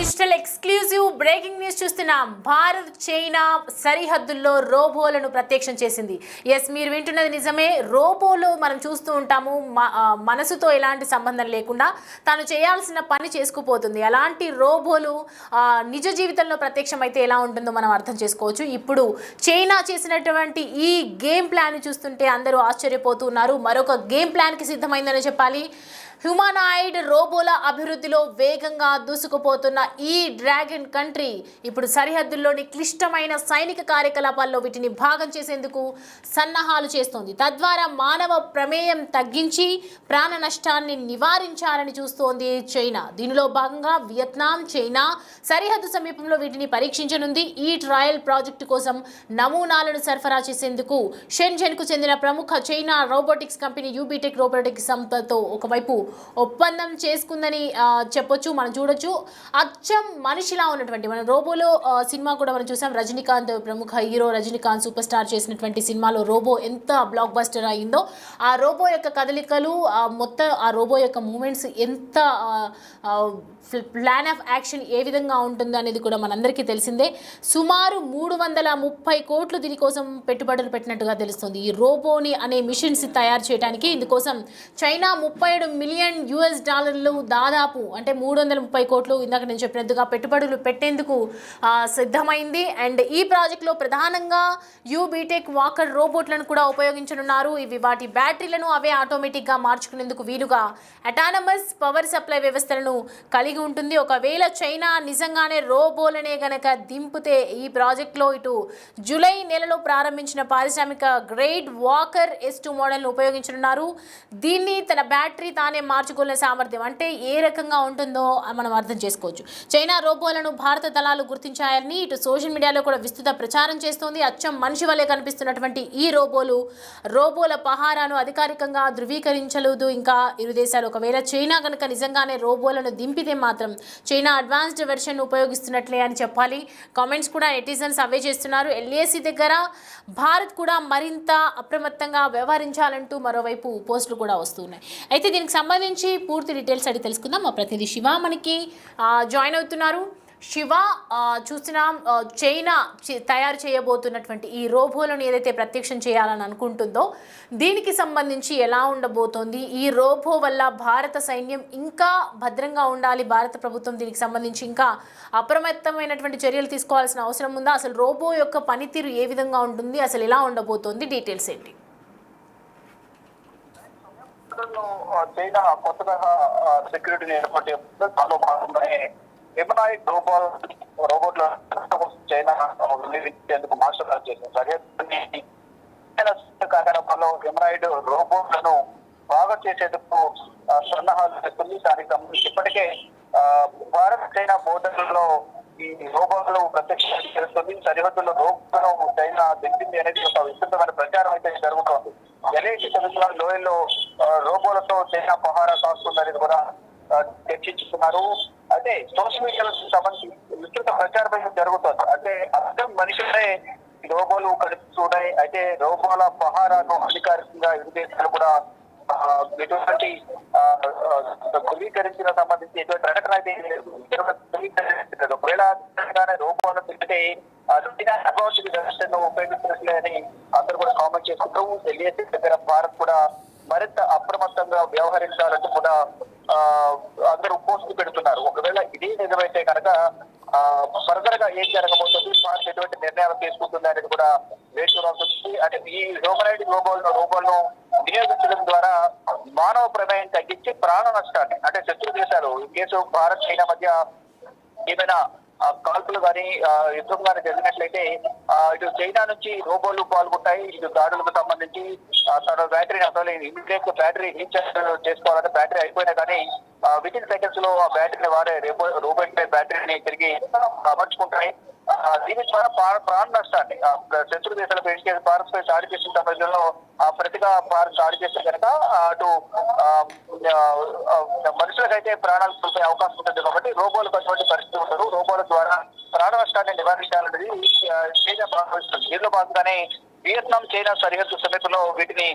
Digital exclusive breaking news చూస్తున్నాం. Bharat China సరిహద్దుల్లో రోబోలను ప్రత్యక్షం చేసింది. ఎస్, మీరు వింటున్నది నిజమే. రోబోలు మనం చూస్తూ ఉంటాము, మనసుతో ఎలాంటి సంబంధం లేకుండా తాను చేయాల్సిన పని చేసుకుపోతుంది. అలాంటి రోబోలు నిజ జీవితంలో ప్రత్యక్షం అయితే ఎలా ఉంటుందో మనం అర్థం చేసుకోవచ్చు. ఇప్పుడు చైనా చేసినటువంటి ఈ గేమ్ ప్లాన్ చూస్తుంటే అందరూ ఆశ్చర్యపోతున్నారు. మరొక గేమ్ ప్లాన్కి సిద్ధమైందని చెప్పాలి. హ్యూమనాయిడ్ రోబోల అభివృద్ధిలో వేగంగా దూసుకుపోతున్న ఈ డ్రాగన్ కంట్రీ ఇప్పుడు సరిహద్దుల్లోని క్లిష్టమైన సైనిక కార్యకలాపాల్లో వీటిని భాగం చేసేందుకు సన్నాహాలు చేస్తోంది. తద్వారా మానవ ప్రమేయం తగ్గించి ప్రాణ నష్టాన్ని నివారించాలని చూస్తోంది చైనా. దీనిలో భాగంగా వియత్నాం, చైనా సరిహద్దు సమీపంలో వీటిని పరీక్షించనుంది. ఈ ట్రయల్ ప్రాజెక్టు కోసం నమూనాలను సరఫరా చేసేందుకు షెన్జెన్కు చెందిన ప్రముఖ చైనా రోబోటిక్స్ కంపెనీ యూబీటెక్ రోబోటిక్స్ సంస్థతో ఒకవైపు ఒప్పందం చేసుకుందని చెప్పొచ్చు. మనం చూడొచ్చు, అచ్చం మనిషిలా ఉన్నటువంటి మన రోబోలో సినిమా కూడా మనం చూసాం. రజనీకాంత్, ప్రముఖ హీరో రజనీకాంత్ సూపర్ స్టార్ చేసినటువంటి సినిమాలో రోబో ఎంత బ్లాక్ బస్టర్ అయిందో, ఆ రోబో యొక్క కదలికలు, మొత్తం ఆ రోబో యొక్క మూమెంట్స్ ఎంత ప్లాన్ ఆఫ్ యాక్షన్ ఏ విధంగా ఉంటుందో అనేది కూడా మనందరికీ తెలిసిందే. సుమారు 330 కోట్లు దీనికోసం పెట్టుబడులు పెట్టినట్టుగా తెలుస్తుంది. ఈ రోబోని అనే మిషన్స్ తయారు చేయడానికి ఇందుకోసం చైనా $37 మిలియన్ దాదాపు అంటే 330 కోట్లు ఇందాక నేను చెప్పినట్టుగా పెట్టుబడులు పెట్టేందుకు సిద్ధమైంది. అండ్ ఈ ప్రాజెక్టులో ప్రధానంగా యూబీటెక్ వాకర్ రోబోట్లను కూడా ఉపయోగించనున్నారు. ఇవి వాటి బ్యాటరీలను అవే ఆటోమేటిక్గా మార్చుకునేందుకు వీలుగా అటానమస్ పవర్ సప్లై వ్యవస్థలను కలిగి ఉంటుంది. ఒకవేళ చైనా నిజంగానే రోబోలనే గనక దింపితే ఈ ప్రాజెక్టులో ఇటు జూలై నెలలో ప్రారంభించిన పారిశ్రామిక గ్రేడ్ వాకర్ S2 మోడల్ను ఉపయోగించనున్నారు. దీన్ని తన బ్యాటరీ తానే మార్చుకునే సామర్థ్యం అంటే ఏ రకంగా ఉంటుందో మనం అర్థం చేసుకోవచ్చు. చైనా రోబోలను భారత దళాలు గుర్తించాయని ఇటు సోషల్ మీడియాలో కూడా విస్తృత ప్రచారం చేస్తోంది. అచ్చం మనిషి వలె కనిపిస్తున్నటువంటి ఈ రోబోల పహారాను అధికారికంగా ధృవీకరించలేదు ఇంకా ఇరు దేశాలు. ఒకవేళ చైనా కనుక నిజంగానే రోబోలను దింపితే మాత్రం చైనా అడ్వాన్స్డ్ వెర్షన్ ఉపయోగిస్తున్నట్లే అని చెప్పాలి. కామెంట్స్ కూడా నెటిజన్స్ అవే చేస్తున్నారు. LAC దగ్గర భారత్ కూడా మరింత అప్రమత్తంగా వ్యవహరించాలంటూ మరోవైపు పోస్టులు కూడా వస్తున్నాయి. అయితే దీనికి సంబంధించి పూర్తి డీటెయిల్స్ అడిగి తెలుసుకుందాం. మా ప్రతినిధి శివ మనకి జాయిన్ అవుతున్నారు. శివ, చూస్తున్నాం చైనా తయారు చేయబోతున్నటువంటి ఈ రోబోలను ఏదైతే ప్రత్యక్షం చేయాలని అనుకుంటుందో దీనికి సంబంధించి ఎలా ఉండబోతోంది? ఈ రోబో వల్ల భారత సైన్యం ఇంకా భద్రంగా ఉండాలి, భారత ప్రభుత్వం దీనికి సంబంధించి ఇంకా అప్రమత్తమైనటువంటి చర్యలు తీసుకోవాల్సిన అవసరం ఉందా? అసలు రోబో యొక్క పనితీరు ఏ విధంగా ఉంటుంది, అసలు ఎలా ఉండబోతోంది, డీటెయిల్స్ ఏంటి? చైనా కొత్తగా సెక్యూరిటీని ఏర్పాటు చేస్తున్న భాగంగానే హ్యూమనాయిడ్ రోబోట్ల చైనా నిర్మించేందుకు మాస్టర్ ప్లాన్ చేసింది. సరిహద్దు కార్యక్రమంలో హ్యూమనాయిడ్ రోబోట్లను బాగా చేసేందుకు సన్నాహాలు చేస్తుంది. దానికి సంబంధించి ఇప్పటికే భారత్ చైనా బోర్డర్లలో ఈ రోబోట్లు ప్రత్యక్షంగా చేస్తుంది. సరిహద్దుల్లో రోబోలను చైనా దింపింది అనేది ఒక విస్తృతమైన ప్రచారం అయితే జరుగుతోంది. LAC సముద్రాల లోయల్లో రోబోలతో చైనా పహారా కాస్తుందనేది కూడా చర్చించుకున్నారు. అయితే సోషల్ మీడియాలో సంబంధించి విస్తృత ప్రచారం జరుగుతుంది. అంటే అర్థం మనుషులే రోబోలు కనిపిస్తున్నాయి. అయితే రోబోల పహారాను అధికారికంగా ఇరు దేశాలు కూడా ఎటువంటి ధృవీకరించిన సంబంధించి ఎటువంటి ప్రకటన అయితే ధృవీకరించలేదు. ఒకవేళ రోబోలను తింటే అడ్వాన్స్డ్ వ్యవస్థను ఉపయోగించినట్లే అని అందరూ కూడా కామెంట్ చేసుకుంటూ LAC దగ్గర భారత్ కూడా మరింత అప్రమత్తంగా వ్యవహరించాలంటూ కూడా అందరూ పోస్టులు పెడుతున్నారు. ఒకవేళ ఇదే నిజమైతే కనుక ఫర్దర్ గా ఏం జరగబోతుంది, భారత్ ఎటువంటి నిర్ణయాలు తీసుకుంటుంది అనేది కూడా వేచి చూడాల్సి. అంటే ఈ హ్యూమనాయిడ్ రోబోలను వినియోగించడం ద్వారా మానవ ప్రమేయం తగ్గించి ప్రాణ నష్టాన్ని అంటే శత్రు దేశాలు ఈ కేసు భారత్ చైనా మధ్య ఏమైనా కాల్పులు కానీ యుద్ధం కానీ జరిగినట్లయితే ఇటు చైనా నుంచి రోబోలు పాల్గొంటాయి. ఇటు దాడులకు సంబంధించి తన బ్యాటరీని అసలు ఇమీడియట్ బ్యాటరీ రీఛార్జ్ చేసుకోవాలంటే బ్యాటరీ అయిపోయినా కానీ వితిన్ సెకండ్స్ లో ఆ బ్యాటరీని వాడే రోబోట్ బ్యాటరీని తిరిగి అమర్చుకుంటాయి. దీని ద్వారా ప్రాణ నష్టాన్ని శత్రు దేశాలకు ఎన్నికలు భారత్ పై దాడి చేసిన సమయంలో ప్రతిగా భారత్ దాడి చేస్తే కనుక అటు మనుషులకైతే ప్రాణాలు కోల్పోయే అవకాశం ఉంటుంది. కాబట్టి రోబోలకు అటువంటి పరిస్థితి ఉండదు. రోబోల ద్వారా ప్రాణ నష్టాన్ని నివారించాలనేది చైనా భావిస్తుంది. దీనిలో భాగంగానే వియత్నాం చైనా సరిహద్దు సమీపంలో వీటిని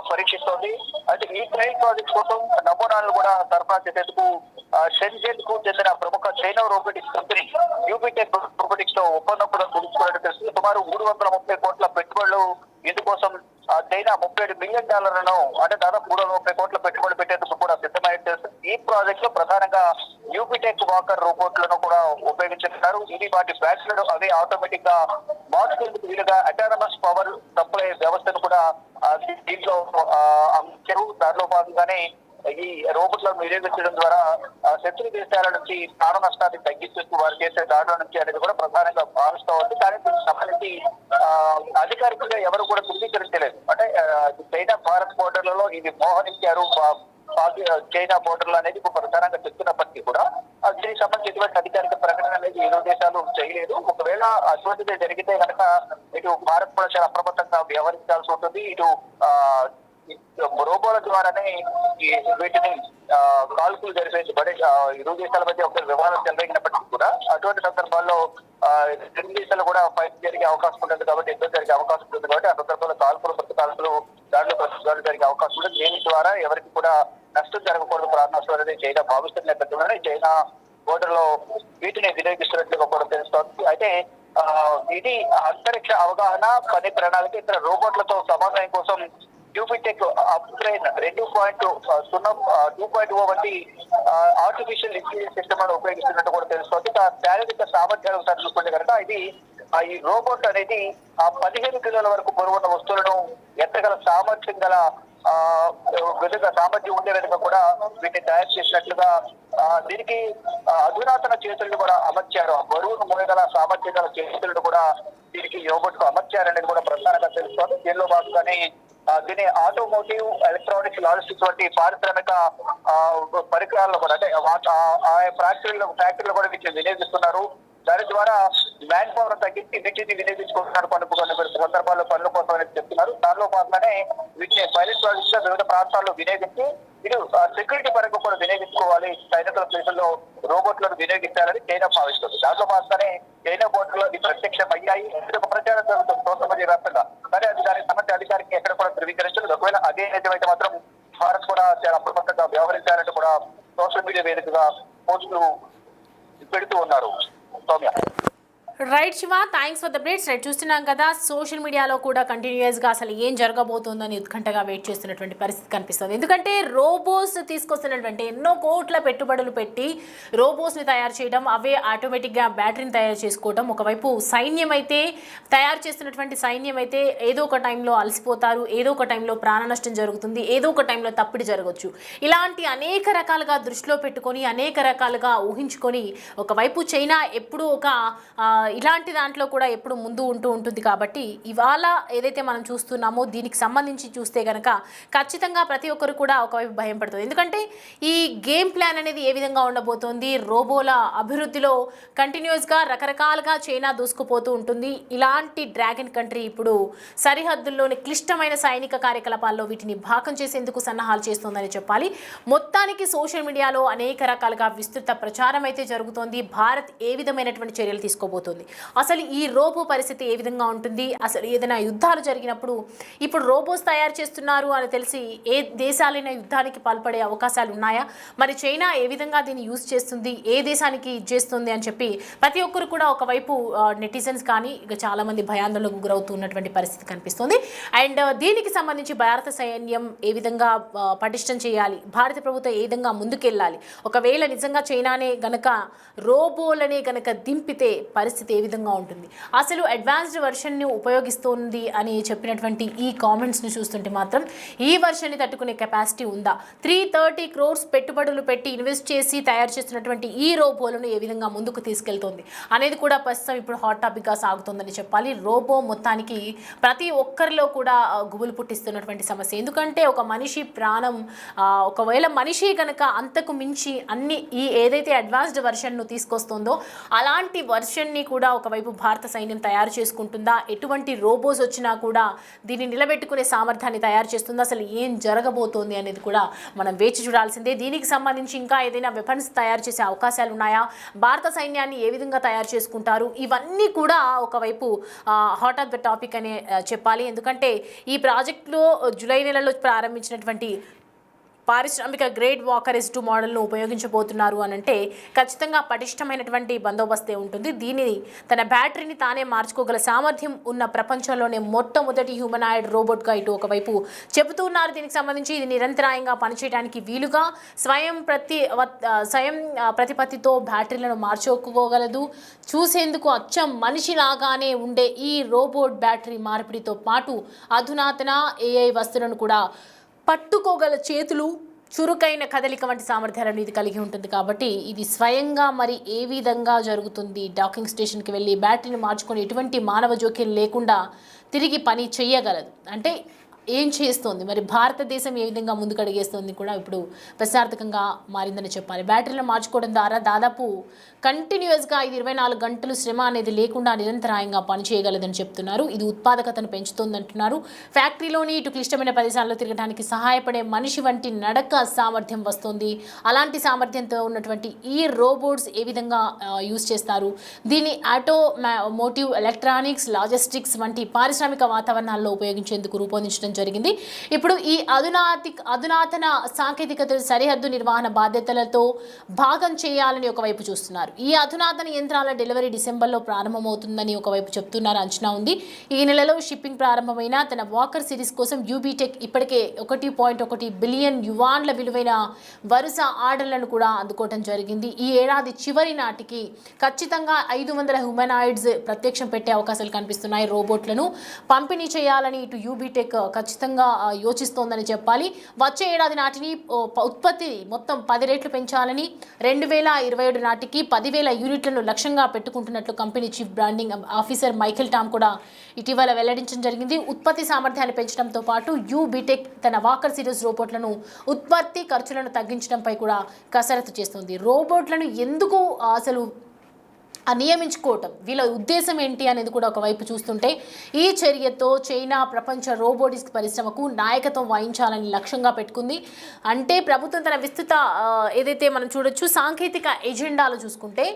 పరీక్షిస్తోంది. అయితే ఈ ట్రయల్ ప్రాజెక్ట్ కోసం నమూనాలను కూడా సరఫరా చేసేందుకు షెన్జెన్ కు చెందిన ప్రముఖ చైనా రోబోటిక్స్ కంపెనీ యూబిటెక్ రోబోటిక్స్ లో ఒప్పందం కూడా కుదుర్చుకున్నట్టు తెలుస్తుంది. సుమారు 330 కోట్ల పెట్టుబడులు ఇందుకోసం చైనా $37 మిలియన్ అంటే దాదాపు 330 కోట్ల పెట్టుబడులు పెట్టేందుకు కూడా సిద్ధమైనట్టు తెలుస్తుంది. ఈ ప్రాజెక్ట్ లో ప్రధానంగా యూబిటెక్ వాకర్ రోబోట్లను కూడా ఉపయోగించుతున్నారు. ఇది వాటి బ్యాటరీలను అవే ఆటోమేటిక్ గా మార్చుకునేందుకు వీలుగా అటానమస్ పవర్ సప్లై వ్యవస్థను కూడా దీంట్లో అమర్చారు. దానిలో భాగంగానే ఈ రోబోట్లను వినియోగించడం ద్వారా శత్రు దేశాల నుంచి ప్రాణ నష్టాన్ని తగ్గిస్తూ వారు చేసే దాడుల నుంచి అనేది కూడా ప్రధానంగా భావిస్తూ ఉంది. కానీ దీనికి సంబంధించి అధికారికంగా ఎవరు కూడా ధృవీకరించలేదు. అంటే చైనా భారత్ బోర్డర్లలో ఇది మోహరించారు చైనా బోర్డర్లు అనేది ప్రధానంగా చెప్తున్నప్పటికీ కూడా దీనికి సంబంధించి ఎటువంటి అధికారిక ప్రకటన అనేది ఇరు దేశాలు చేయలేదు. ఒకవేళ అటువంటిదే జరిగితే కనుక ఇటు భారత్ కూడా చాలా అప్రమత్తంగా వ్యవహరించాల్సి ఉంటుంది. ఇటు రోబోల ద్వారానే వీటిని కాల్పులు జరిపేది ఇరు దేశాల మధ్య ఒక వివాదం చెలరేగినప్పటికీ కూడా అటువంటి సందర్భాల్లో రెండు దేశాలు కూడా ఫైట్ జరిగే అవకాశం ఉంటుంది కాబట్టి యుద్ధం జరిగే అవకాశం ఉంటుంది కాబట్టి ఆ సందర్భంలో కాల్పులు దాంట్లో ప్రతిదాడులు జరిగే అవకాశం ఉంటుంది. దీని ద్వారా ఎవరికి కూడా నష్టం జరగకూడదు, ప్రాణ నష్టం అనేది చైనా భావిస్తున్న నేపథ్యంలోనే చైనా బోర్డర్ లో వీటిని వినియోగిస్తున్నట్లుగా కూడా తెలుస్తోంది. అయితే ఇది అంతరిక్ష అవగాహన పని ప్రణాళిక ఇతర రోబోట్లతో సమన్వయం కోసం యూబిటెక్ అప్గ్రేడ్ 2.0 వంటి ఆర్టిఫిషియల్ ఇంటెలిజెన్స్ సిస్టమ్ అని ఉపయోగిస్తున్నట్టు కూడా తెలుస్తోంది. శారీరక సామర్థ్యాలకు చూసుకుంటే కనుక ఇది ఈ రోబోట్ అనేది 15 కిలోల వరకు బరువున్న వస్తువులను ఎత్తగల సామర్థ్యం గల విధంగా సామర్థ్యం ఉండే విధంగా కూడా వీటిని తయారు చేసినట్లుగా దీనికి అధునాతన చేతులను కూడా అమర్చారు. బరువును మోయగల సామర్థ్యం గల చేతులను కూడా దీనికి రోబోట్ కు అమర్చారనేది కూడా ప్రధానంగా తెలుస్తోంది. దీనిలో భాగంగానే దీని ఆటోమోటివ్, ఎలక్ట్రానిక్స్, లాజిస్టిక్స్ వంటి పారిశ్రామిక పరికరాల్లో కూడా అంటే ఫ్యాక్టరీలో కూడా వీటిని వినియోగిస్తున్నారు. దాని ద్వారా మ్యాన్ పవర్ తగ్గించి వీటిని వినియోగించుకుంటున్నారు కొన్ని సందర్భాల్లో పనుల కోసం అనేది చెప్తున్నారు. దానిలో భాగంగానే వీటిని పైలట్ ప్రాజెక్ట్ గా వివిధ ప్రాంతాల్లో వినియోగించి ఇటు సెక్యూరిటీ పరంగా కూడా వినియోగించుకోవాలి. సైనికుల ప్లేసుల్లో రోబోట్లను వినియోగించాలని చైనా భావిస్తుంది. దాంట్లో భాగంగానే చైనా బోర్డులో ప్రత్యక్షం అయ్యాయి. ఒక ప్రచారం జరుగుతుంది సోషల్ వ్యాప్తంగా. కానీ అది దానికి సంబంధించి అధికారికి ఎక్కడ కూడా ధృవీకరించలేదు. ఒకవేళ అదే నిజమైతే మాత్రం భారత్ కూడా చాలా అప్రమత్తంగా వ్యవహరించాలంటూ కూడా సోషల్ మీడియా వేదికగా పోస్టులు పెడుతూ ఉన్నారు. Soumya. Right Shiva, thanks for the updates. Right, చూస్తున్నాం కదా సోషల్ మీడియాలో కూడా కంటిన్యూస్గా అసలు ఏం జరగబోతుందని ఉత్కంఠగా వెయిట్ చేస్తున్నటువంటి పరిస్థితి కనిపిస్తుంది. ఎందుకంటే రోబోస్ తీసుకొస్తున్నటువంటి ఎన్నో కోట్ల పెట్టుబడులు పెట్టి రోబోస్ని తయారు చేయడం, అవే ఆటోమేటిక్గా బ్యాటరీని తయారు చేసుకోవడం. ఒకవైపు సైన్యం అయితే తయారు చేస్తున్నటువంటి సైన్యం అయితే ఏదో ఒక టైంలో అలసిపోతారు, ఏదో ఒక టైంలో ప్రాణ నష్టం జరుగుతుంది, ఏదో ఒక టైంలో తప్పిడి జరగవచ్చు. ఇలాంటి అనేక రకాలుగా దృష్టిలో పెట్టుకొని అనేక రకాలుగా ఊహించుకొని ఒకవైపు చైనా ఎప్పుడూ ఒక ఇలాంటి దాంట్లో కూడా ఎప్పుడు ముందు ఉంటుంది కాబట్టి ఇవాళ ఏదైతే మనం చూస్తున్నామో దీనికి సంబంధించి చూస్తే కనుక ఖచ్చితంగా ప్రతి ఒక్కరు కూడా ఒకవైపు భయం పడుతుంది. ఎందుకంటే ఈ గేమ్ ప్లాన్ అనేది ఏ విధంగా ఉండబోతోంది, రోబోల అభివృద్ధిలో కంటిన్యూస్గా రకరకాలుగా చైనా దూసుకుపోతూ ఉంటుంది. ఇలాంటి డ్రాగన్ కంట్రీ ఇప్పుడు సరిహద్దుల్లోని క్లిష్టమైన సైనిక కార్యకలాపాల్లో వీటిని భాగం చేసేందుకు సన్నాహాలు చేస్తోందని చెప్పాలి. మొత్తానికి సోషల్ మీడియాలో అనేక రకాలుగా విస్తృత ప్రచారం అయితే జరుగుతోంది. భారత్ ఏ విధమైనటువంటి చర్యలు తీసుకోబోతోంది, అసలు ఈ రోబో పరిస్థితి ఏ విధంగా ఉంటుంది, అసలు ఏదైనా యుద్ధాలు జరిగినప్పుడు ఇప్పుడు రోబోస్ తయారు చేస్తున్నారు అని తెలిసి ఏ దేశాలైనా యుద్ధానికి పాల్పడే అవకాశాలు ఉన్నాయా, మరి చైనా ఏ విధంగా దీన్ని యూజ్ చేస్తుంది, ఏ దేశానికి చేస్తుంది అని చెప్పి ప్రతి ఒక్కరు కూడా ఒకవైపు నెటిజన్స్ కానీ ఇక చాలామంది భయాందోళనకు గురవుతున్నటువంటి పరిస్థితి కనిపిస్తుంది. అండ్ దీనికి సంబంధించి భారత సైన్యం ఏ విధంగా పటిష్టం చేయాలి, భారత ప్రభుత్వం ఏ విధంగా ముందుకెళ్ళాలి, ఒకవేళ నిజంగా చైనానే గనక రోబోలనే గనక దింపితే పరిస్థితి ఏ విధంగా ఉంటుంది, అసలు అడ్వాన్స్డ్ వర్షన్ని ఉపయోగిస్తుంది అని చెప్పినటువంటి ఈ కామెంట్స్ని చూస్తుంటే మాత్రం ఈ వర్షన్ని తట్టుకునే కెపాసిటీ ఉందా, 330 crores పెట్టుబడులు పెట్టి ఇన్వెస్ట్ చేసి తయారు చేస్తున్నటువంటి ఈ రోబోలను ఏ విధంగా ముందుకు తీసుకెళ్తుంది అనేది కూడా ప్రస్తుతం ఇప్పుడు హాట్ టాపిక్గా సాగుతుందని చెప్పాలి. రోబో మొత్తానికి ప్రతి ఒక్కరిలో కూడా గుబులు పుట్టిస్తున్నటువంటి సమస్య. ఎందుకంటే ఒక మనిషి ప్రాణం ఒకవేళ మనిషి కనుక అంతకు మించి అన్ని ఈ ఏదైతే అడ్వాన్స్డ్ వర్షన్ను తీసుకొస్తుందో అలాంటి వర్షన్ని కూడా ఒకవైపు భారత సైన్యం తయారు చేసుకుంటుందా, ఎటువంటి రోబోస్ వచ్చినా కూడా దీన్ని నిలబెట్టుకునే సామర్థ్యాన్ని తయారు చేస్తుందా, అసలు ఏం జరగబోతోంది అనేది కూడా మనం వేచి చూడాల్సిందే. దీనికి సంబంధించి ఇంకా ఏదైనా వెపన్స్ తయారు చేసే అవకాశాలు ఉన్నాయా, భారత సైన్యాన్ని ఏ విధంగా తయారు చేసుకుంటారు, ఇవన్నీ కూడా ఒకవైపు హాట్ ఆఫ్ ద టాపిక్ అనే చెప్పాలి. ఎందుకంటే ఈ ప్రాజెక్టులో జూలై నెలలో ప్రారంభించినటువంటి పారిశ్రామిక గ్రేడ్ వాకర్ S2 మోడల్ను ఉపయోగించబోతున్నారు అని అంటే ఖచ్చితంగా పటిష్టమైనటువంటి బందోబస్తే ఉంటుంది. దీనిని తన బ్యాటరీని తానే మార్చుకోగల సామర్థ్యం ఉన్న ప్రపంచంలోనే మొట్టమొదటి హ్యూమనాయిడ్ రోబోట్గా ఇటు ఒకవైపు చెబుతున్నారు. దీనికి సంబంధించి ఇది నిరంతరాయంగా పనిచేయడానికి వీలుగా స్వయం ప్రతిపత్తితో బ్యాటరీలను మార్చుకోగలదు. చూసేందుకు అచ్చం మనిషిలాగానే ఉండే ఈ రోబోట్ బ్యాటరీ మార్పిడితో పాటు అధునాతన AI వస్తువులను కూడా పట్టుకోగల చేతులు, చురుకైన కదలిక వంటి సామర్థ్యాలను ఇది కలిగి ఉంటుంది. కాబట్టి ఇది స్వయంగా మరి ఏ విధంగా జరుగుతుంది, డాకింగ్ స్టేషన్కి వెళ్ళి బ్యాటరీని మార్చుకొని ఎటువంటి మానవ జోక్యం లేకుండా తిరిగి పని చేయగలదు అంటే ఏం చేస్తోంది, మరి భారతదేశం ఏ విధంగా ముందుకడిగేస్తుంది కూడా ఇప్పుడు ప్రశ్నార్థకంగా మారిందని చెప్పాలి. బ్యాటరీలను మార్చుకోవడం ద్వారా దాదాపు కంటిన్యూస్గా ఇది 24 గంటలు శ్రమ అనేది లేకుండా నిరంతరాయంగా పనిచేయగలదని చెప్తున్నారు. ఇది ఉత్పాదకతను పెంచుతుందంటున్నారు. ఫ్యాక్టరీలోని ఇటు క్లిష్టమైన ప్రదేశాల్లో తిరగడానికి సహాయపడే మనిషి వంటి నడక సామర్థ్యం వస్తుంది. అలాంటి సామర్థ్యంతో ఉన్నటువంటి ఈ రోబోట్స్ ఏ విధంగా యూజ్ చేస్తారు, దీన్ని ఆటోమోటివ్, ఎలక్ట్రానిక్స్, లాజిస్టిక్స్ వంటి పారిశ్రామిక వాతావరణాల్లో ఉపయోగించేందుకు రూపొందించడం జరిగింది. ఇప్పుడు ఈ అధునాతన సాంకేతికత సరిహద్దు నిర్వహణ బాధ్యతలతో భాగం చేయాలని ఒకవైపు చూస్తున్నారు. ఈ అధునాతన యంత్రాల డెలివరీ డిసెంబర్లో ప్రారంభమవుతుందని ఒకవైపు చెప్తున్నారు, అంచనా ఉంది. ఈ నెలలో షిప్పింగ్ ప్రారంభమైన తన వాకర్ సిరీస్ కోసం యూబీటెక్ ఇప్పటికే 1.1 బిలియన్ యువాన్ల విలువైన వరుస ఆర్డర్లను కూడా అందుకోవడం జరిగింది. ఈ ఏడాది చివరి నాటికి ఖచ్చితంగా 500 హ్యూమనాయిడ్స్ ప్రత్యక్షం పెట్టే అవకాశాలు కనిపిస్తున్నాయి. రోబోట్లను పంపిణీ చేయాలని ఇటు యూబీటెక్ ఖచ్చితంగా యోచిస్తోందని చెప్పాలి. వచ్చే ఏడాది నాటిని ఉత్పత్తి మొత్తం 10 రెట్లు పెంచాలని 2027 నాటికి 10,000 యూనిట్లను లక్ష్యంగా పెట్టుకుంటున్నట్లు company chief branding officer Michael Tom కూడా ఇటీవల వెల్లడించడం జరిగింది. ఉత్పత్తి సామర్థ్యాన్ని పెంచడంతో పాటు యూబీటెక్ తన వాకర్ సిరీస్ రోబోట్లను ఉత్పత్తి ఖర్చులను తగ్గించడంపై కూడా కసరత్తు చేస్తుంది. రోబోట్లను ఎందుకు అసలు నియమించుకోవటం, వీళ్ళ ఉద్దేశం ఏంటి అనేది కూడా ఒకవైపు చూస్తుంటే ఈ చర్యతో చైనా ప్రపంచ రోబోటిక్స్ పరిశ్రమకు నాయకత్వం వహించాలని లక్ష్యంగా పెట్టుకుంది. అంటే ప్రభుత్వం తన విస్తృత ఏదైతే మనం చూడొచ్చు సాంకేతిక ఎజెండాలో చూసుకుంటే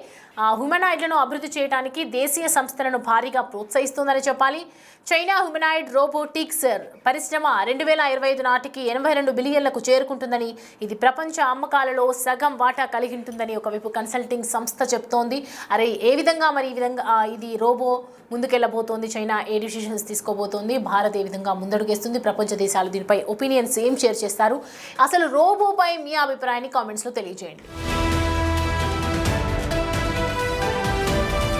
హ్యూమనాయిడ్లను అభివృద్ధి చేయడానికి దేశీయ సంస్థలను భారీగా ప్రోత్సహిస్తుందని చెప్పాలి. చైనా హ్యూమనాయిడ్ రోబోటిక్స్ పరిశ్రమ 2025 నాటికి 82 బిలియన్లకు చేరుకుంటుందని, ఇది ప్రపంచ అమ్మకాలలో సగం వాటా కలిగి ఉంటుందని ఒకవైపు కన్సల్టింగ్ సంస్థ చెప్తోంది. అరే ఏ విధంగా మరి ఈ విధంగా ఇది రోబో ముందుకెళ్ళబోతోంది, చైనా ఏ డిసిషన్స్ తీసుకోబోతోంది, భారత్ ఏ విధంగా ముందడుగేస్తుంది, ప్రపంచ దేశాలు దీనిపై ఒపీనియన్స్ ఏం షేర్ చేస్తారు, అసలు రోబోపై మీ అభిప్రాయాన్ని కామెంట్స్లో తెలియజేయండి.